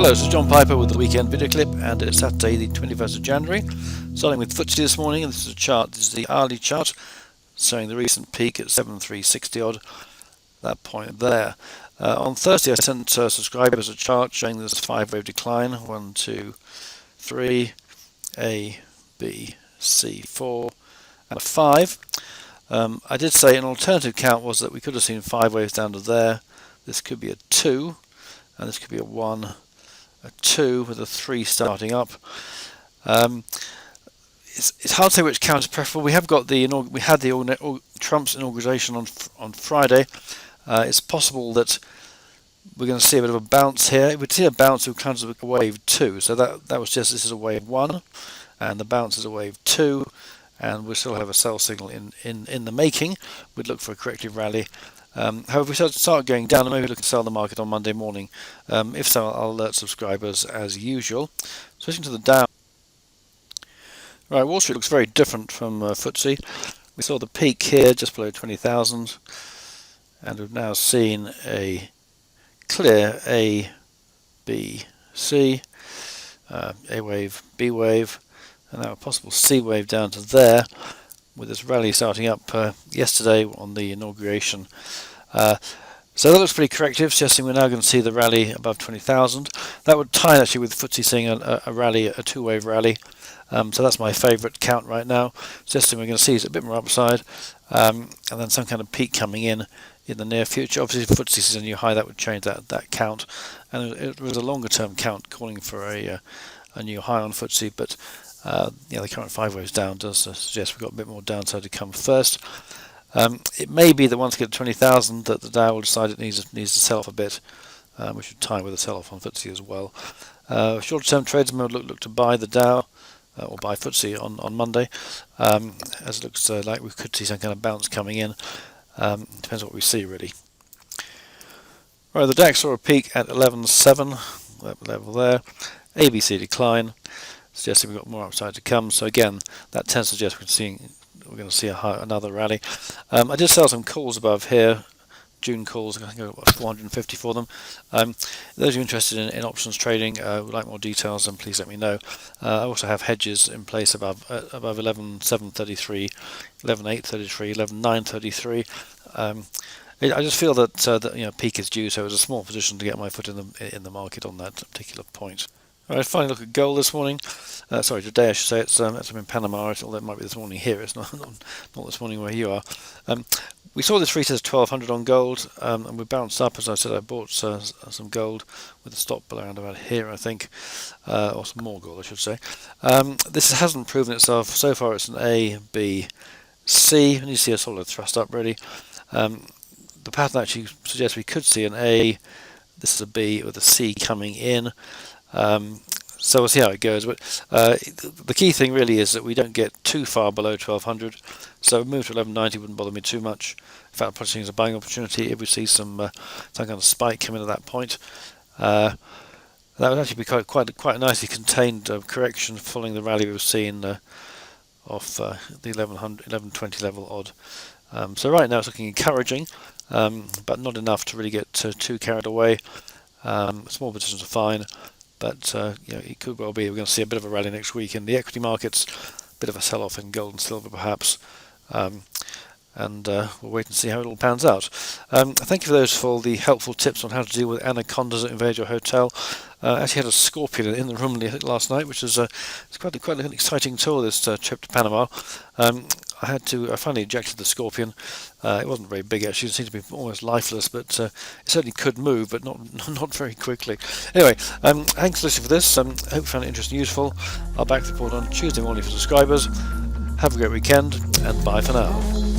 Hello, this is John Piper with the weekend video clip, and it's Saturday the 21st of January. Starting with Footsie this morning, and this is a chart, this is the hourly chart, showing the recent peak at 7,360 odd, that point there. On Thursday I sent subscribers a chart showing this 5-wave decline, 1, 2, 3, A, B, C, 4, and a 5. I did say an alternative count was that we could have seen 5 waves down to there. This could be a 2, and this could be a 1, a 2 with a 3 starting up. It's hard to say which count is preferable. We had the Trump's inauguration on Friday. It's possible that we're going to see a bit of a bounce here. If we see a bounce, it counts as a wave 2. So that was just, this is a wave 1, and the bounce is a wave 2, and we still have a sell signal in the making. We'd look for a corrective rally. However, if we start going down, maybe look to sell the market on Monday morning. If so, I'll alert subscribers as usual. Switching to the Dow. Right, Wall Street looks very different from Footsie. We saw the peak here just below 20,000, and we've now seen a clear A, B, C, A wave, B wave, and now a possible C wave down to there, with this rally starting up yesterday on the inauguration. So that looks pretty corrective, suggesting we're now going to see the rally above 20,000. That would tie actually with Footsie seeing a rally, a 2-wave rally. So that's my favourite count right now, suggesting we're going to see a bit more upside, and then some kind of peak coming in the near future. Obviously, if Footsie sees a new high, that would change that count, and it was a longer term count calling for a new high on Footsie, but the current 5 waves down does suggest we've got a bit more downside to come first. It may be that once we get to 20,000 that the Dow will decide it needs to sell off a bit, which should tie with a sell-off on Footsie as well. Short-term tradesmen would look to buy the Dow or buy Footsie on Monday, as it looks like we could see some kind of bounce coming in. Depends what we see really. Right, the DAX saw a peak at 11.7, that level there. ABC decline, suggesting we've got more upside to come. So again, that tends to suggest we're going to see another rally. I did sell some calls above here, June calls. I think I got 450 for them. Those who are interested in options trading, would like more details, then please let me know. I also have hedges in place above 11.733, 11.833, 11.933. I just feel that peak is due, so it was a small position to get my foot in the market on that particular point. Alright, finally look at gold this morning. Today I should say. It's in Panama, although it might be this morning here. It's not this morning where you are. We saw this retest 1200 on gold, and we bounced up. As I said, I bought some gold with a stop around about here, I think, or some more gold, I should say. This hasn't proven itself so far. It's an A, B, C, and you see a solid thrust up really. The pattern actually suggests we could see an A. This is a B with a C coming in. So we'll see how it goes, but the key thing really is that we don't get too far below 1200, so a move to 1190 wouldn't bother me too much. In fact, I'm probably seeing as a buying opportunity if we see some kind of spike come in at that point. That would actually be quite a nicely contained correction following the rally we've seen off the 1120 level odd. So right now it's looking encouraging, but not enough to really get too carried away. Small positions are fine. But it could well be we're going to see a bit of a rally next week in the equity markets, a bit of a sell-off in gold and silver perhaps, and we'll wait and see how it all pans out. Thank you for those for the helpful tips on how to deal with anacondas that invade your hotel. I actually had a scorpion in the room last night, which is it's quite an exciting tour, this trip to Panama. I finally ejected the scorpion. It wasn't very big actually, it seemed to be almost lifeless, but it certainly could move, but not very quickly. Anyway, thanks for listening for this. I hope you found it interesting and useful. I'll back the report on Tuesday morning for subscribers. Have a great weekend, and bye for now.